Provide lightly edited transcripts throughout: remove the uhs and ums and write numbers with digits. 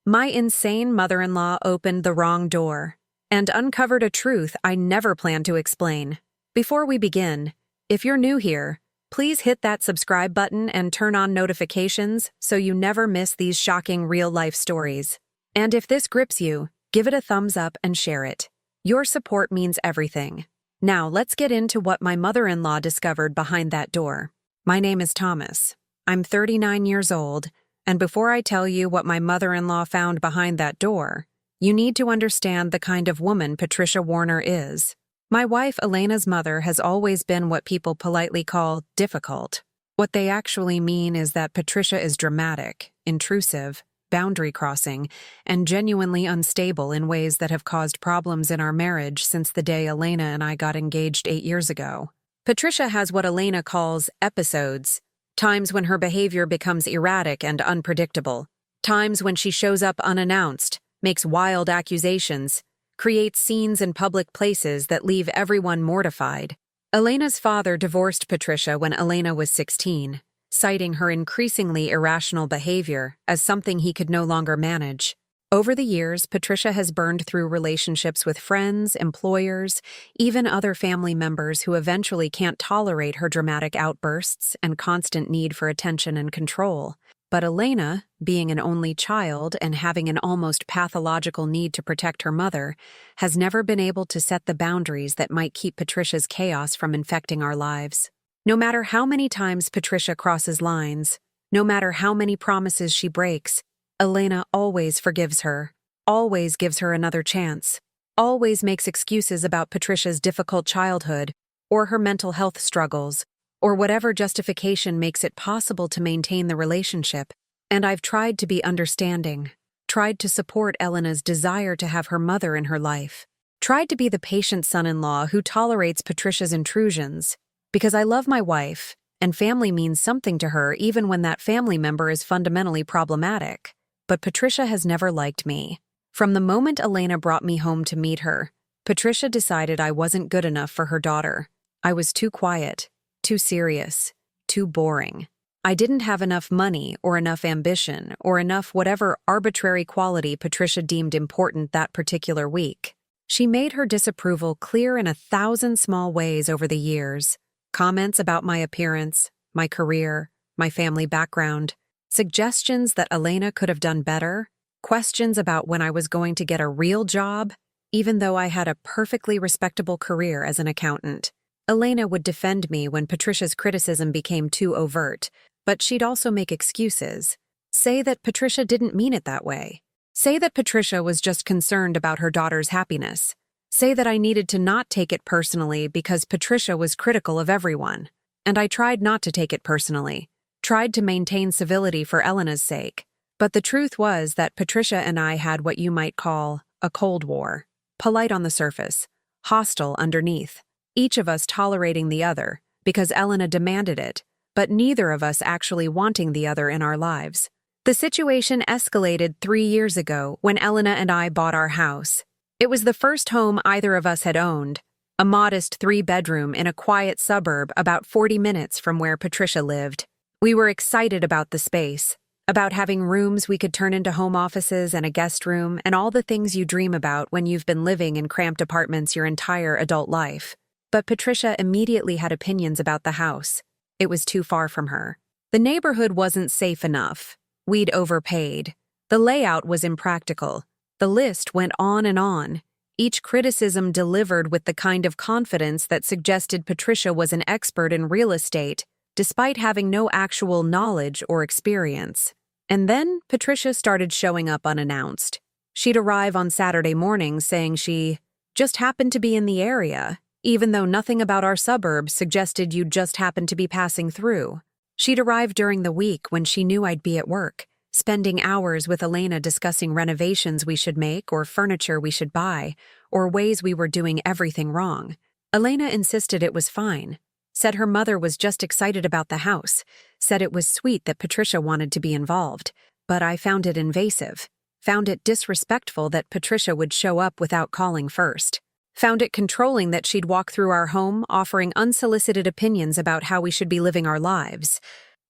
My insane mother-in-law opened the wrong door and uncovered a truth I never planned to explain. Before we begin, if you're new here, please hit that subscribe button and turn on notifications so you never miss these shocking real-life stories. And if this grips you, give it a thumbs up and share it. Your support means everything. Now let's get into what my mother-in-law discovered behind that door. My name is Thomas. I'm 39 years old, and before I tell you what my mother-in-law found behind that door, you need to understand the kind of woman Patricia Warner is. My wife Elena's mother has always been what people politely call difficult. What they actually mean is that Patricia is dramatic, intrusive, boundary-crossing, and genuinely unstable in ways that have caused problems in our marriage since the day Elena and I got engaged 8 years ago. Patricia has what Elena calls episodes, times when her behavior becomes erratic and unpredictable, times when she shows up unannounced, makes wild accusations, creates scenes in public places that leave everyone mortified. Elena's father divorced Patricia when Elena was 16. Citing her increasingly irrational behavior as something he could no longer manage. Over the years, Patricia has burned through relationships with friends, employers, even other family members who eventually can't tolerate her dramatic outbursts and constant need for attention and control. But Elena, being an only child and having an almost pathological need to protect her mother, has never been able to set the boundaries that might keep Patricia's chaos from infecting our lives. No matter how many times Patricia crosses lines, no matter how many promises she breaks, Elena always forgives her, always gives her another chance, always makes excuses about Patricia's difficult childhood, or her mental health struggles, or whatever justification makes it possible to maintain the relationship. And I've tried to be understanding, tried to support Elena's desire to have her mother in her life, tried to be the patient son-in-law who tolerates Patricia's intrusions, because I love my wife, and family means something to her even when that family member is fundamentally problematic. But Patricia has never liked me. From the moment Elena brought me home to meet her, Patricia decided I wasn't good enough for her daughter. I was too quiet, too serious, too boring. I didn't have enough money or enough ambition or enough whatever arbitrary quality Patricia deemed important that particular week. She made her disapproval clear in 1,000 small ways over the years. Comments about my appearance, my career, my family background, suggestions that Elena could have done better, questions about when I was going to get a real job, even though I had a perfectly respectable career as an accountant. Elena would defend me when Patricia's criticism became too overt, but she'd also make excuses. Say that Patricia didn't mean it that way. Say that Patricia was just concerned about her daughter's happiness. Say that I needed to not take it personally because Patricia was critical of everyone. And I tried not to take it personally, tried to maintain civility for Elena's sake. But the truth was that Patricia and I had what you might call a Cold War. Polite on the surface, hostile underneath. Each of us tolerating the other because Elena demanded it, but neither of us actually wanting the other in our lives. The situation escalated 3 years ago when Elena and I bought our house. It was the first home either of us had owned, a modest 3-bedroom in a quiet suburb about 40 minutes from where Patricia lived. We were excited about the space, about having rooms we could turn into home offices and a guest room and all the things you dream about when you've been living in cramped apartments your entire adult life. But Patricia immediately had opinions about the house. It was too far from her. The neighborhood wasn't safe enough. We'd overpaid. The layout was impractical. The list went on and on, each criticism delivered with the kind of confidence that suggested Patricia was an expert in real estate, despite having no actual knowledge or experience. And then Patricia started showing up unannounced. She'd arrive on Saturday mornings saying she just happened to be in the area, even though nothing about our suburbs suggested you'd just happen to be passing through. She'd arrive during the week when she knew I'd be at work, spending hours with Elena discussing renovations we should make or furniture we should buy, or ways we were doing everything wrong. Elena insisted it was fine, said her mother was just excited about the house, said it was sweet that Patricia wanted to be involved, but I found it invasive, found it disrespectful that Patricia would show up without calling first, found it controlling that she'd walk through our home offering unsolicited opinions about how we should be living our lives.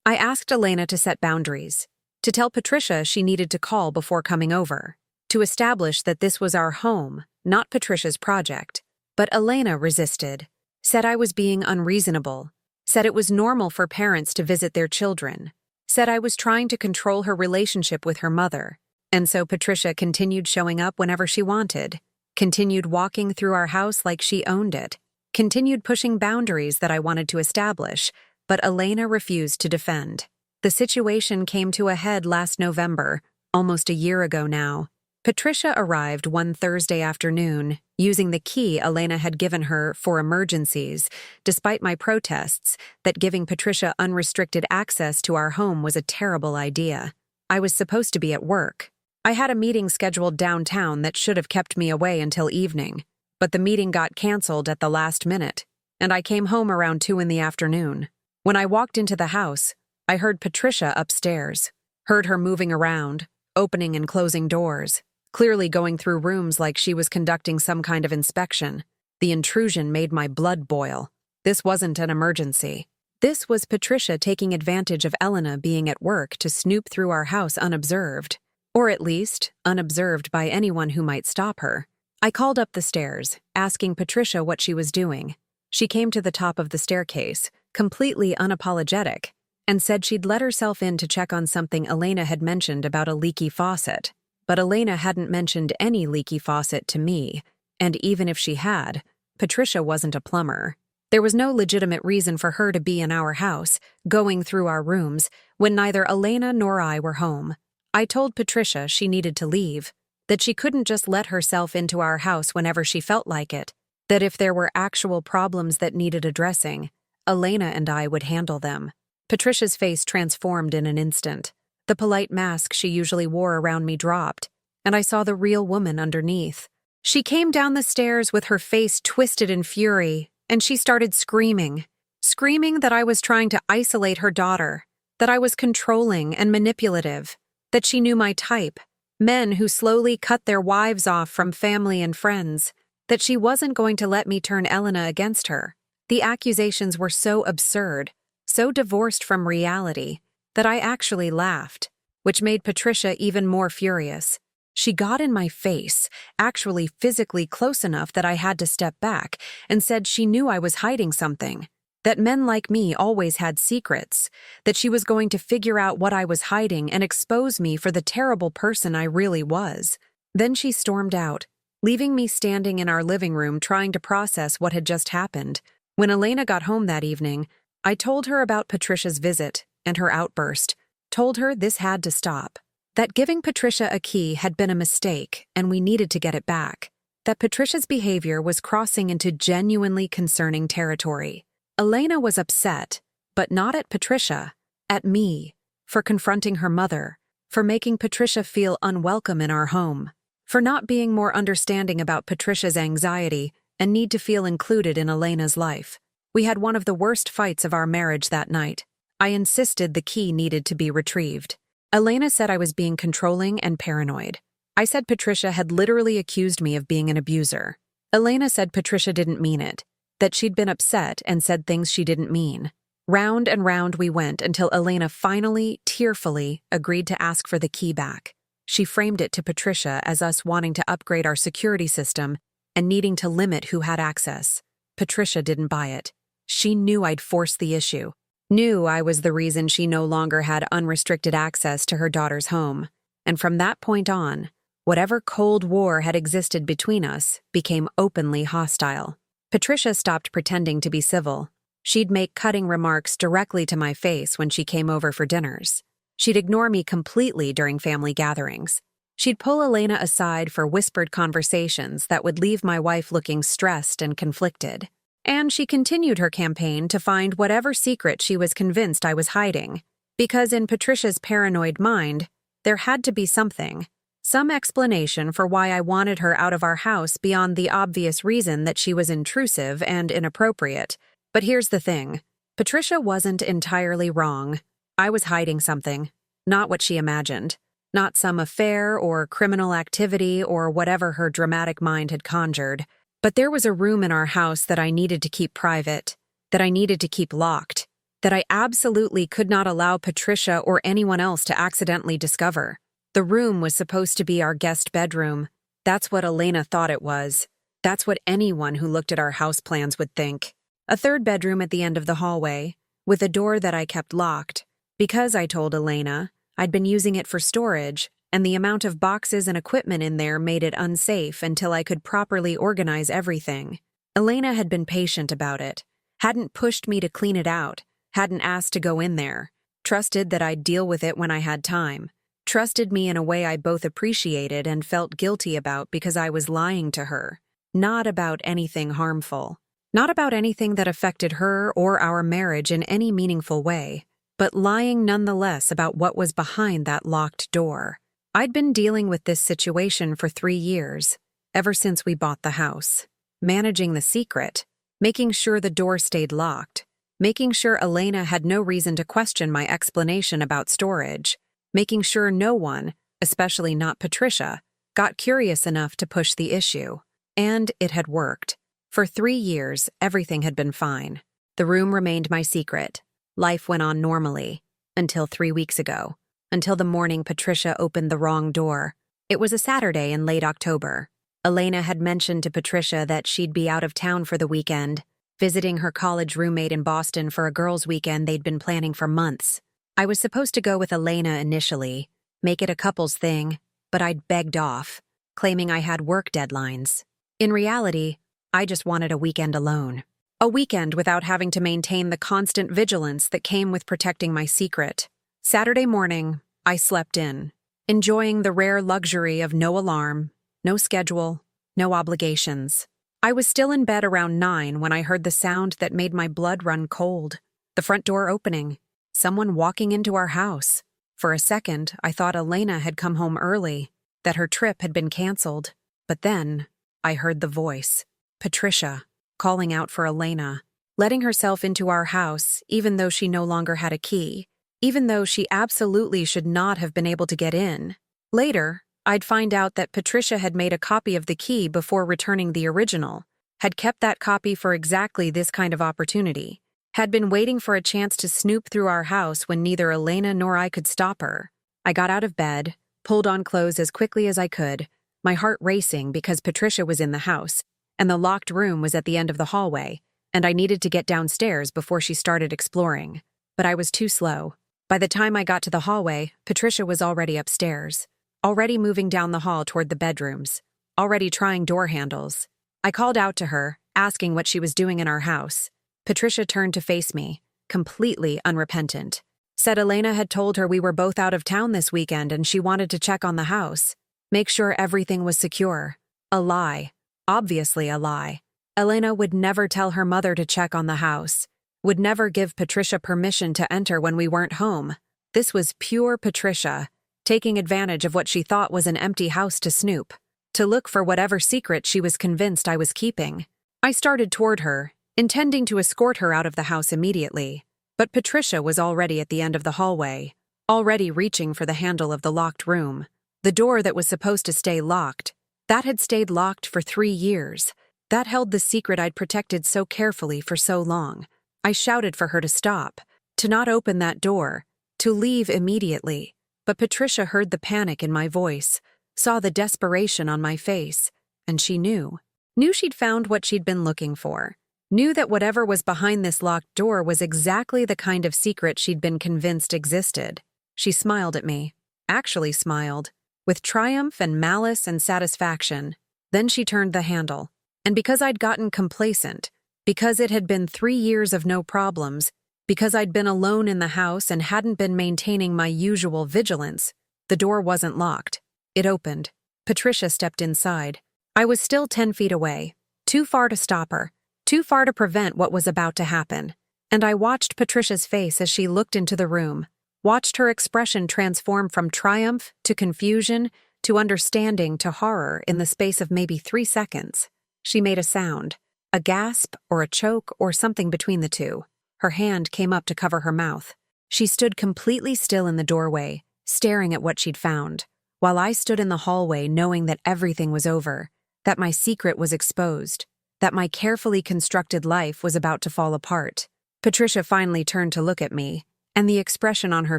I asked Elena to set boundaries, to tell Patricia she needed to call before coming over, to establish that this was our home, not Patricia's project. But Elena resisted, said I was being unreasonable, said it was normal for parents to visit their children, said I was trying to control her relationship with her mother. And so Patricia continued showing up whenever she wanted, continued walking through our house like she owned it, continued pushing boundaries that I wanted to establish, but Elena refused to defend. The situation came to a head last November, almost a year ago now. Patricia arrived one Thursday afternoon, using the key Elena had given her for emergencies, despite my protests that giving Patricia unrestricted access to our home was a terrible idea. I was supposed to be at work. I had a meeting scheduled downtown that should have kept me away until evening, but the meeting got canceled at the last minute, and I came home around 2 in the afternoon. When I walked into the house, I heard Patricia upstairs, heard her moving around, opening and closing doors, clearly going through rooms like she was conducting some kind of inspection. The intrusion made my blood boil. This wasn't an emergency. This was Patricia taking advantage of Elena being at work to snoop through our house unobserved, or at least unobserved by anyone who might stop her. I called up the stairs, asking Patricia what she was doing. She came to the top of the staircase, completely unapologetic, and said she'd let herself in to check on something Elena had mentioned about a leaky faucet. But Elena hadn't mentioned any leaky faucet to me, and even if she had, Patricia wasn't a plumber. There was no legitimate reason for her to be in our house, going through our rooms, when neither Elena nor I were home. I told Patricia she needed to leave, that she couldn't just let herself into our house whenever she felt like it, that if there were actual problems that needed addressing, Elena and I would handle them. Patricia's face transformed in an instant. The polite mask she usually wore around me dropped, and I saw the real woman underneath. She came down the stairs with her face twisted in fury, and she started screaming that I was trying to isolate her daughter, that I was controlling and manipulative, that she knew my type, men who slowly cut their wives off from family and friends, that she wasn't going to let me turn Elena against her. The accusations were so absurd, so divorced from reality, that I actually laughed, which made Patricia even more furious. She got in my face, actually physically close enough that I had to step back, and said she knew I was hiding something, that men like me always had secrets, that she was going to figure out what I was hiding and expose me for the terrible person I really was. Then she stormed out, leaving me standing in our living room trying to process what had just happened. When Elena got home that evening, I told her about Patricia's visit and her outburst, told her this had to stop, that giving Patricia a key had been a mistake and we needed to get it back, that Patricia's behavior was crossing into genuinely concerning territory. Elena was upset, but not at Patricia, at me, for confronting her mother, for making Patricia feel unwelcome in our home, for not being more understanding about Patricia's anxiety and need to feel included in Elena's life. We had one of the worst fights of our marriage that night. I insisted the key needed to be retrieved. Elena said I was being controlling and paranoid. I said Patricia had literally accused me of being an abuser. Elena said Patricia didn't mean it, that she'd been upset and said things she didn't mean. Round and round we went until Elena finally, tearfully, agreed to ask for the key back. She framed it to Patricia as us wanting to upgrade our security system and needing to limit who had access. Patricia didn't buy it. She knew I'd forced the issue. Knew I was the reason she no longer had unrestricted access to her daughter's home. And from that point on, whatever Cold War had existed between us became openly hostile. Patricia stopped pretending to be civil. She'd make cutting remarks directly to my face when she came over for dinners. She'd ignore me completely during family gatherings. She'd pull Elena aside for whispered conversations that would leave my wife looking stressed and conflicted. And she continued her campaign to find whatever secret she was convinced I was hiding, because in Patricia's paranoid mind, there had to be something, some explanation for why I wanted her out of our house beyond the obvious reason that she was intrusive and inappropriate. But here's the thing. Patricia wasn't entirely wrong. I was hiding something, not what she imagined, not some affair or criminal activity or whatever her dramatic mind had conjured. But there was a room in our house that I needed to keep private, that I needed to keep locked, that I absolutely could not allow Patricia or anyone else to accidentally discover. The room was supposed to be our guest bedroom. That's what Elena thought it was. That's what anyone who looked at our house plans would think. A third bedroom at the end of the hallway, with a door that I kept locked, because I told Elena I'd been using it for storage, and the amount of boxes and equipment in there made it unsafe until I could properly organize everything. Elena had been patient about it, hadn't pushed me to clean it out, hadn't asked to go in there, trusted that I'd deal with it when I had time, trusted me in a way I both appreciated and felt guilty about because I was lying to her. Not about anything harmful. Not about anything that affected her or our marriage in any meaningful way, but lying nonetheless about what was behind that locked door. I'd been dealing with this situation for 3 years, ever since we bought the house. Managing the secret, making sure the door stayed locked, making sure Elena had no reason to question my explanation about storage, making sure no one, especially not Patricia, got curious enough to push the issue. And it had worked. For 3 years, everything had been fine. The room remained my secret. Life went on normally. Until 3 weeks ago. Until the morning Patricia opened the wrong door. It was a Saturday in late October. Elena had mentioned to Patricia that she'd be out of town for the weekend, visiting her college roommate in Boston for a girls' weekend they'd been planning for months. I was supposed to go with Elena initially, make it a couples thing, but I'd begged off, claiming I had work deadlines. In reality, I just wanted a weekend alone. A weekend without having to maintain the constant vigilance that came with protecting my secret. Saturday morning, I slept in, enjoying the rare luxury of no alarm, no schedule, no obligations. I was still in bed around 9 when I heard the sound that made my blood run cold. The front door opening. Someone walking into our house. For a second, I thought Elena had come home early, that her trip had been canceled. But then, I heard the voice. Patricia, calling out for Elena, letting herself into our house even though she no longer had a key, even though she absolutely should not have been able to get in. Later, I'd find out that Patricia had made a copy of the key before returning the original, had kept that copy for exactly this kind of opportunity, had been waiting for a chance to snoop through our house when neither Elena nor I could stop her. I got out of bed, pulled on clothes as quickly as I could, my heart racing because Patricia was in the house, and the locked room was at the end of the hallway, and I needed to get downstairs before she started exploring. But I was too slow. By the time I got to the hallway, Patricia was already upstairs, already moving down the hall toward the bedrooms, already trying door handles. I called out to her, asking what she was doing in our house. Patricia turned to face me, completely unrepentant. Said Elena had told her we were both out of town this weekend and she wanted to check on the house, make sure everything was secure. A lie. Obviously a lie. Elena would never tell her mother to check on the house, would never give Patricia permission to enter when we weren't home. This was pure Patricia, taking advantage of what she thought was an empty house to snoop, to look for whatever secret she was convinced I was keeping. I started toward her, intending to escort her out of the house immediately, but Patricia was already at the end of the hallway, already reaching for the handle of the locked room. The door that was supposed to stay locked, that had stayed locked for 3 years. That held the secret I'd protected so carefully for so long. I shouted for her to stop, to not open that door, to leave immediately. But Patricia heard the panic in my voice, saw the desperation on my face, and she knew. Knew she'd found what she'd been looking for. Knew that whatever was behind this locked door was exactly the kind of secret she'd been convinced existed. She smiled at me, actually smiled, with triumph and malice and satisfaction. Then she turned the handle. And because I'd gotten complacent, because it had been 3 years of no problems, because I'd been alone in the house and hadn't been maintaining my usual vigilance, the door wasn't locked. It opened. Patricia stepped inside. I was still 10 feet away, too far to stop her, too far to prevent what was about to happen. And I watched Patricia's face as she looked into the room, watched her expression transform from triumph to confusion to understanding to horror in the space of maybe 3 seconds. She made a sound, a gasp or a choke or something between the two. Her hand came up to cover her mouth. She stood completely still in the doorway, staring at what she'd found, while I stood in the hallway knowing that everything was over, that my secret was exposed, that my carefully constructed life was about to fall apart. Patricia finally turned to look at me, and the expression on her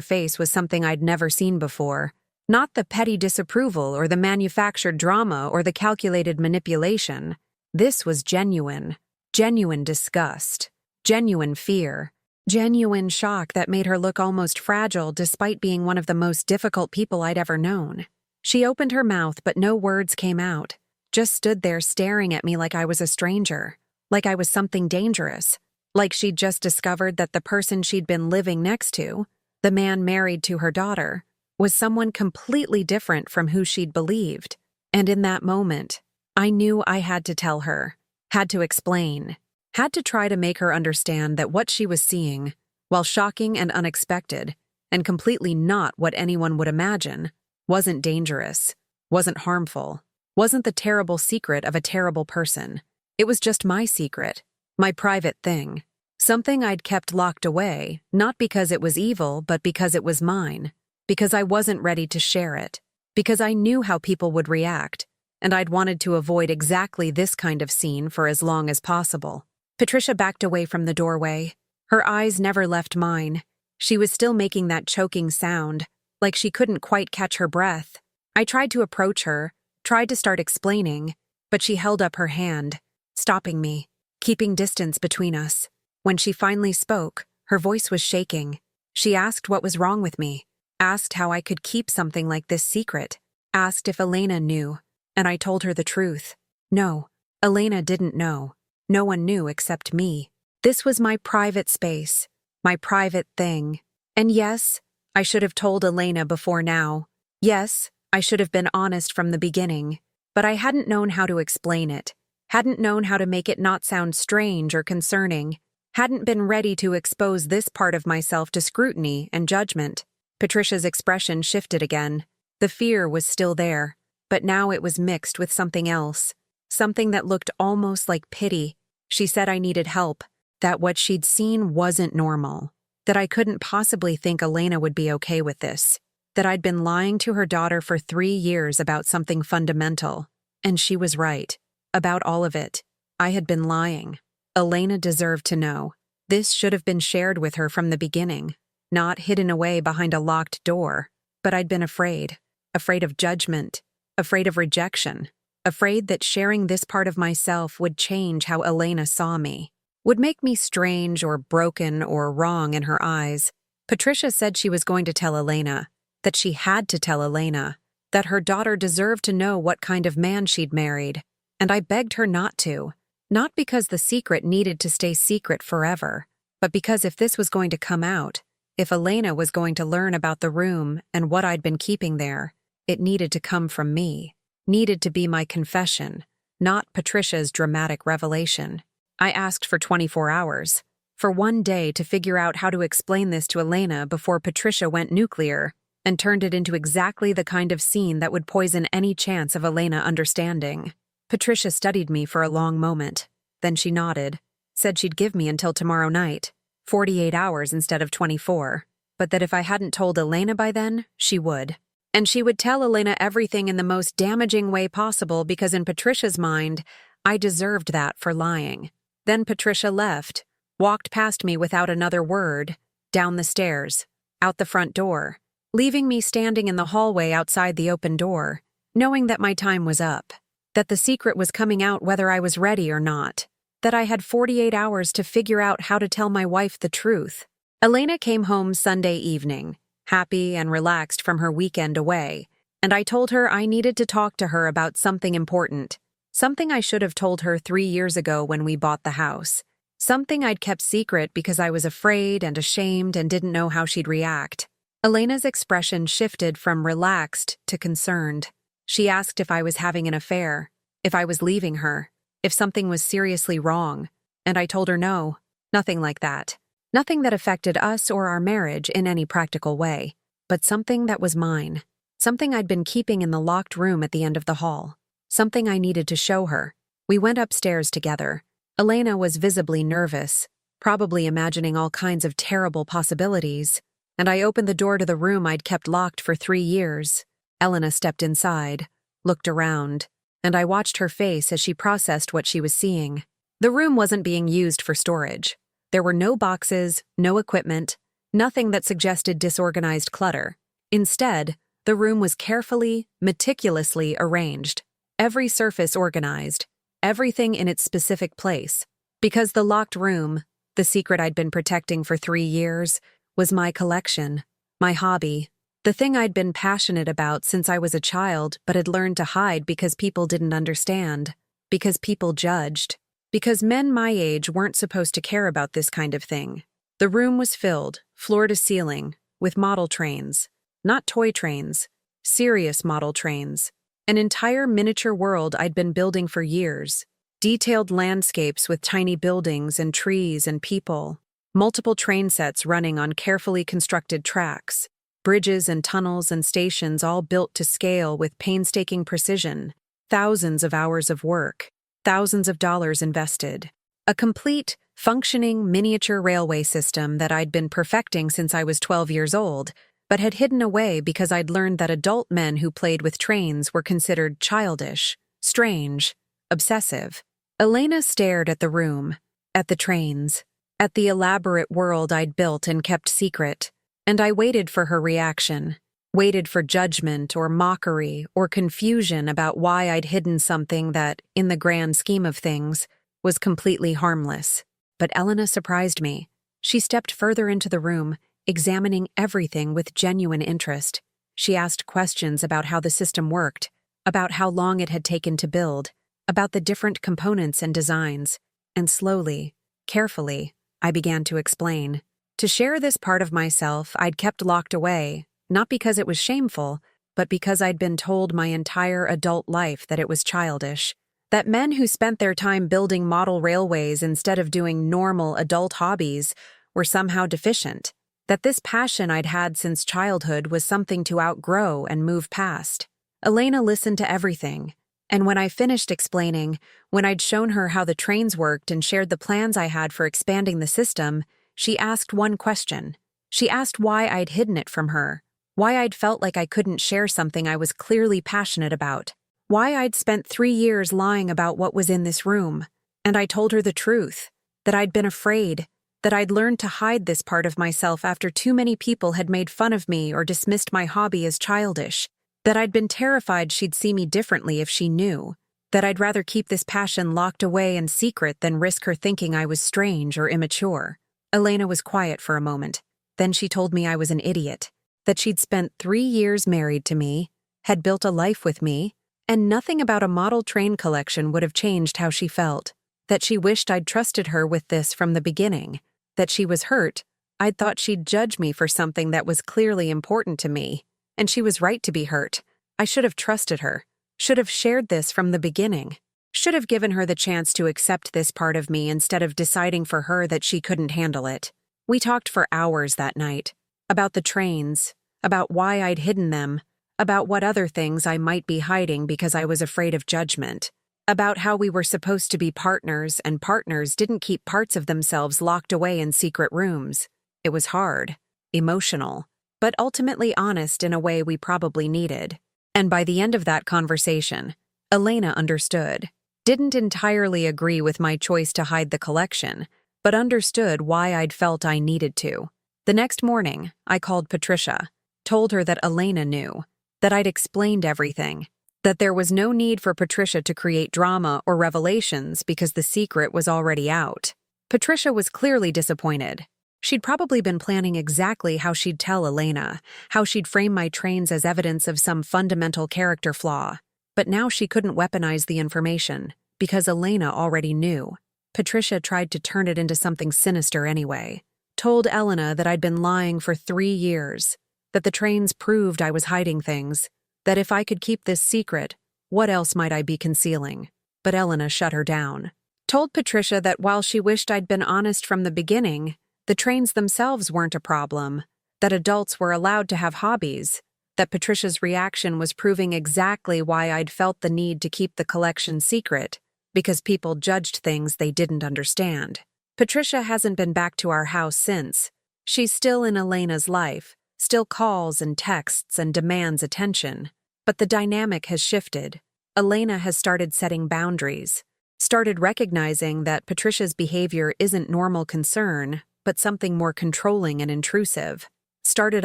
face was something I'd never seen before. Not the petty disapproval or the manufactured drama or the calculated manipulation. This was genuine disgust, genuine fear, genuine shock that made her look almost fragile despite being one of the most difficult people I'd ever known. She opened her mouth, but no words came out, just stood there staring at me like I was a stranger, like I was something dangerous, like she'd just discovered that the person she'd been living next to, the man married to her daughter, was someone completely different from who she'd believed. And in that moment, I knew I had to tell her, had to explain, had to try to make her understand that what she was seeing, while shocking and unexpected, and completely not what anyone would imagine, wasn't dangerous, wasn't harmful, wasn't the terrible secret of a terrible person. It was just my secret, my private thing, something I'd kept locked away, not because it was evil, but because it was mine, because I wasn't ready to share it, because I knew how people would react, and I'd wanted to avoid exactly this kind of scene for as long as possible. Patricia backed away from the doorway. Her eyes never left mine. She was still making that choking sound, like she couldn't quite catch her breath. I tried to approach her, tried to start explaining, but she held up her hand, stopping me, keeping distance between us. When she finally spoke, her voice was shaking. She asked what was wrong with me, asked how I could keep something like this secret, asked if Elena knew, and I told her the truth. No, Elena didn't know. No one knew except me. This was my private space, my private thing. And yes, I should have told Elena before now. Yes, I should have been honest from the beginning. But I hadn't known how to explain it, hadn't known how to make it not sound strange or concerning, hadn't been ready to expose this part of myself to scrutiny and judgment. Patricia's expression shifted again. The fear was still there, but now it was mixed with something else, something that looked almost like pity. She said I needed help, that what she'd seen wasn't normal, that I couldn't possibly think Elena would be okay with this, that I'd been lying to her daughter for 3 years about something fundamental. And she was right. About all of it. I had been lying. Elena deserved to know. This should have been shared with her from the beginning, not hidden away behind a locked door. But I'd been afraid. Afraid of judgment. Afraid of rejection. Afraid that sharing this part of myself would change how Elena saw me, would make me strange or broken or wrong in her eyes. Patricia said she was going to tell Elena, that she had to tell Elena, that her daughter deserved to know what kind of man she'd married, and I begged her not to, not because the secret needed to stay secret forever, but because if this was going to come out, if Elena was going to learn about the room and what I'd been keeping there, it needed to come from me, needed to be my confession, not Patricia's dramatic revelation. I asked for 24 hours, for one day to figure out how to explain this to Elena before Patricia went nuclear and turned it into exactly the kind of scene that would poison any chance of Elena understanding. Patricia studied me for a long moment. Then she nodded, said she'd give me until tomorrow night, 48 hours instead of 24, but that if I hadn't told Elena by then, she would. And she would tell Elena everything in the most damaging way possible because in Patricia's mind, I deserved that for lying. Then Patricia left, walked past me without another word, down the stairs, out the front door, leaving me standing in the hallway outside the open door, knowing that my time was up, that the secret was coming out whether I was ready or not, that I had 48 hours to figure out how to tell my wife the truth. Elena came home Sunday evening, happy and relaxed from her weekend away, and I told her I needed to talk to her about something important, something I should have told her 3 years ago when we bought the house, something I'd kept secret because I was afraid and ashamed and didn't know how she'd react. Elena's expression shifted from relaxed to concerned. She asked if I was having an affair, if I was leaving her, if something was seriously wrong, and I told her no, nothing like that. Nothing that affected us or our marriage in any practical way, but something that was mine, something I'd been keeping in the locked room at the end of the hall, something I needed to show her. We went upstairs together. Elena was visibly nervous, probably imagining all kinds of terrible possibilities, and I opened the door to the room I'd kept locked for 3 years. Elena stepped inside, looked around, and I watched her face as she processed what she was seeing. The room wasn't being used for storage. There were no boxes, no equipment, nothing that suggested disorganized clutter. Instead, the room was carefully, meticulously arranged, every surface organized, everything in its specific place. Because the locked room, the secret I'd been protecting for 3 years, was my collection, my hobby, the thing I'd been passionate about since I was a child but had learned to hide because people didn't understand, because people judged, because men my age weren't supposed to care about this kind of thing. The room was filled, floor to ceiling, with model trains. Not toy trains, serious model trains. An entire miniature world I'd been building for years. Detailed landscapes with tiny buildings and trees and people. Multiple train sets running on carefully constructed tracks. Bridges and tunnels and stations all built to scale with painstaking precision. Thousands of hours of work. Thousands of dollars invested. A complete, functioning miniature railway system that I'd been perfecting since I was 12 years old, but had hidden away because I'd learned that adult men who played with trains were considered childish, strange, obsessive. Elena stared at the room, at the trains, at the elaborate world I'd built and kept secret, and I waited for her reaction, waited for judgment or mockery or confusion about why I'd hidden something that, in the grand scheme of things, was completely harmless. But Elena surprised me. She stepped further into the room, examining everything with genuine interest. She asked questions about how the system worked, about how long it had taken to build, about the different components and designs, and slowly, carefully, I began to explain. To share this part of myself I'd kept locked away, not because it was shameful, but because I'd been told my entire adult life that it was childish, that men who spent their time building model railways instead of doing normal adult hobbies were somehow deficient. That this passion I'd had since childhood was something to outgrow and move past. Elena listened to everything, and when I finished explaining, when I'd shown her how the trains worked and shared the plans I had for expanding the system, she asked one question. She asked why I'd hidden it from her, why I'd felt like I couldn't share something I was clearly passionate about, why I'd spent 3 years lying about what was in this room. And I told her the truth, that I'd been afraid, that I'd learned to hide this part of myself after too many people had made fun of me or dismissed my hobby as childish, that I'd been terrified she'd see me differently if she knew, that I'd rather keep this passion locked away in secret than risk her thinking I was strange or immature. Elena was quiet for a moment. Then she told me I was an idiot, that she'd spent 3 years married to me, had built a life with me, and nothing about a model train collection would have changed how she felt, that she wished I'd trusted her with this from the beginning, that she was hurt. I'd thought she'd judge me for something that was clearly important to me, and she was right to be hurt. I should have trusted her, should have shared this from the beginning, should have given her the chance to accept this part of me instead of deciding for her that she couldn't handle it. We talked for hours that night, about the trains, about why I'd hidden them, about what other things I might be hiding because I was afraid of judgment, about how we were supposed to be partners and partners didn't keep parts of themselves locked away in secret rooms. It was hard, emotional, but ultimately honest in a way we probably needed. And by the end of that conversation, Elena understood. Didn't entirely agree with my choice to hide the collection, but understood why I'd felt I needed to. The next morning, I called Patricia, told her that Elena knew, that I'd explained everything, that there was no need for Patricia to create drama or revelations because the secret was already out. Patricia was clearly disappointed. She'd probably been planning exactly how she'd tell Elena, how she'd frame my trains as evidence of some fundamental character flaw. But now she couldn't weaponize the information, because Elena already knew. Patricia tried to turn it into something sinister anyway. Told Elena that I'd been lying for 3 years, that the trains proved I was hiding things, that if I could keep this secret, what else might I be concealing? But Elena shut her down. Told Patricia that while she wished I'd been honest from the beginning, the trains themselves weren't a problem, that adults were allowed to have hobbies, that Patricia's reaction was proving exactly why I'd felt the need to keep the collection secret, because people judged things they didn't understand. Patricia hasn't been back to our house since. She's still in Elena's life, still calls and texts and demands attention. But the dynamic has shifted. Elena has started setting boundaries, Started recognizing that Patricia's behavior isn't normal concern, but something more controlling and intrusive. Started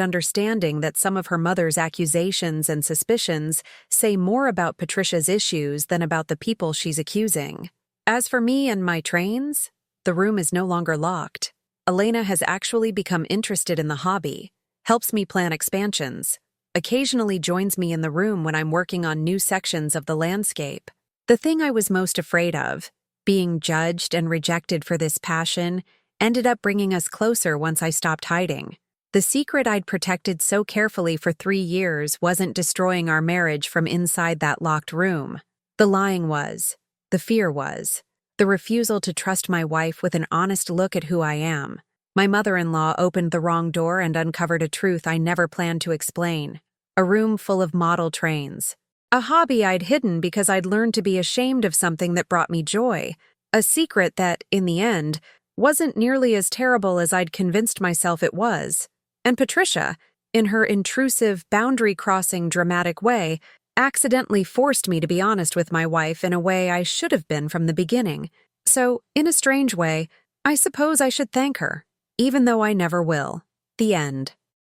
understanding that some of her mother's accusations and suspicions say more about Patricia's issues than about the people she's accusing. As for me and my trains, the room is no longer locked. Elena has actually become interested in the hobby, helps me plan expansions, occasionally joins me in the room when I'm working on new sections of the landscape. The thing I was most afraid of, being judged and rejected for this passion, ended up bringing us closer once I stopped hiding. The secret I'd protected so carefully for 3 years wasn't destroying our marriage from inside that locked room. The lying was. The fear was. The refusal to trust my wife with an honest look at who I am. My mother-in-law opened the wrong door and uncovered a truth I never planned to explain. A room full of model trains. A hobby I'd hidden because I'd learned to be ashamed of something that brought me joy. A secret that, in the end, wasn't nearly as terrible as I'd convinced myself it was. And Patricia, in her intrusive, boundary-crossing, dramatic way, accidentally forced me to be honest with my wife in a way I should have been from the beginning. So, in a strange way, I suppose I should thank her, even though I never will. The end.